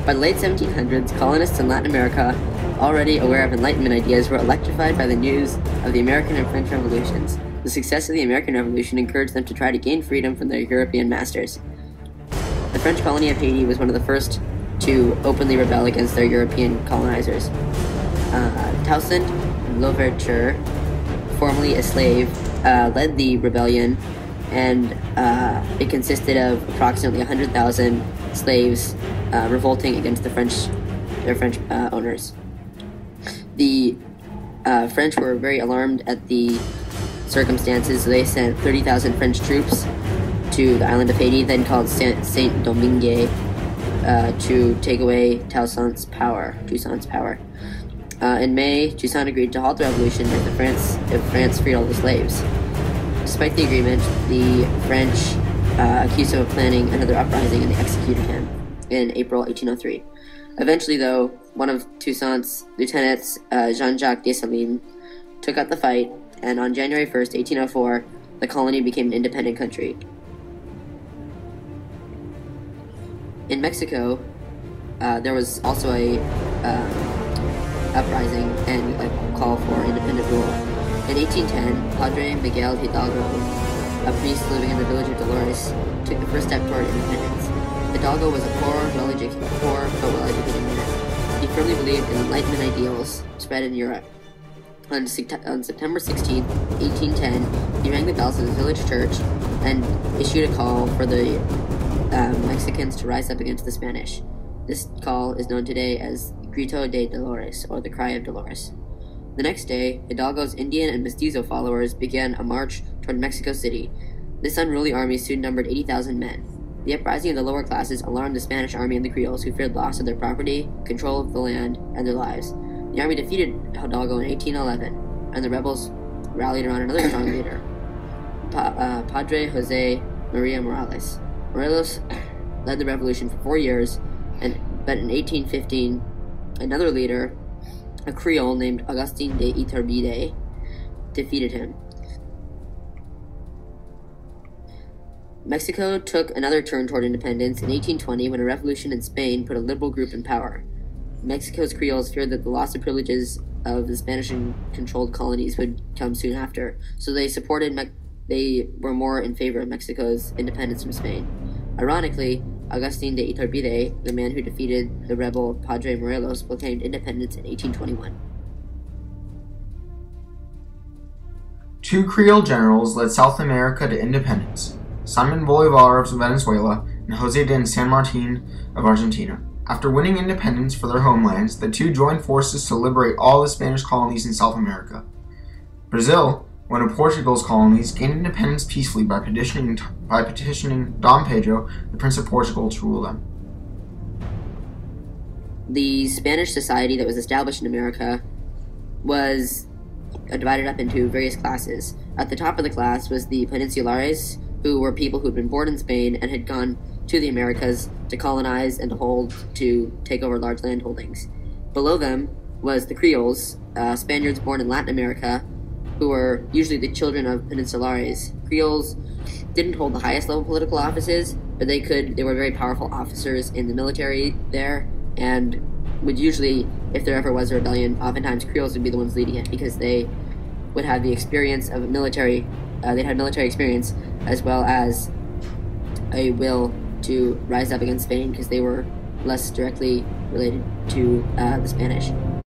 By the late 1700s, colonists in Latin America, already aware of Enlightenment ideas, were electrified by the news of the American and French revolutions. The success of the American Revolution encouraged them to try to gain freedom from their European masters. The French colony of Haiti was one of the first to openly rebel against their European colonizers. Toussaint Louverture, formerly a slave, led the rebellion, and it consisted of approximately 100,000 slaves revolting against their French owners. The French were very alarmed at the circumstances, so they sent 30,000 French troops to the island of Haiti, then called Saint-Domingue, to take away Toussaint's power. In May, Toussaint agreed to halt the revolution if France freed all the slaves. Despite the agreement, the French accused him of planning another uprising, and they executed him in April 1803. Eventually, though, one of Toussaint's lieutenants, Jean-Jacques Dessalines, took up the fight, and on January 1st, 1804, the colony became an independent country. In Mexico, there was also a uprising and a call for independent rule. In 1810, Padre Miguel Hidalgo, a priest living in the village of Dolores, took the first step toward independence. Hidalgo was a poor but well-educated man. He firmly believed in Enlightenment ideals spread in Europe. On September 16, 1810, he rang the bells of his village church and issued a call for the Mexicans to rise up against the Spanish. This call is known today as Grito de Dolores, or the Cry of Dolores. The next day, Hidalgo's Indian and Mestizo followers began a march toward Mexico City. This unruly army soon numbered 80,000 men. The uprising of the lower classes alarmed the Spanish army and the Creoles, who feared loss of their property, control of the land, and their lives. The army defeated Hidalgo in 1811, and the rebels rallied around another strong leader, Padre Jose Maria Morales. Morelos led the revolution for 4 years, but in 1815, another leader, a Creole named Augustin de Iturbide, defeated him. Mexico took another turn toward independence in 1820 when a revolution in Spain put a liberal group in power. Mexico's Creoles feared that the loss of privileges of the Spanish-controlled colonies would come soon after, so they were more in favor of Mexico's independence from Spain. Ironically, Augustin de Iturbide, the man who defeated the rebel Padre Morelos, proclaimed independence in 1821. Two Creole generals led South America to independence, Simon Bolivar of Venezuela and José de San Martín of Argentina. After winning independence for their homelands, the two joined forces to liberate all the Spanish colonies in South America. Brazil, one of Portugal's colonies, gained independence peacefully by petitioning Dom Pedro, the Prince of Portugal, to rule them. The Spanish society that was established in America was divided up into various classes. At the top of the class was the Peninsulares, who were people who had been born in Spain and had gone to the Americas to colonize and to take over large land holdings. Below them was the Creoles, Spaniards born in Latin America, who were usually the children of Peninsulares. Creoles didn't hold the highest level political offices, but they were very powerful officers in the military there, and would usually, if there ever was a rebellion, oftentimes Creoles would be the ones leading it, because they would have the experience of military experience, as well as a will to rise up against Spain, because they were less directly related to the Spanish.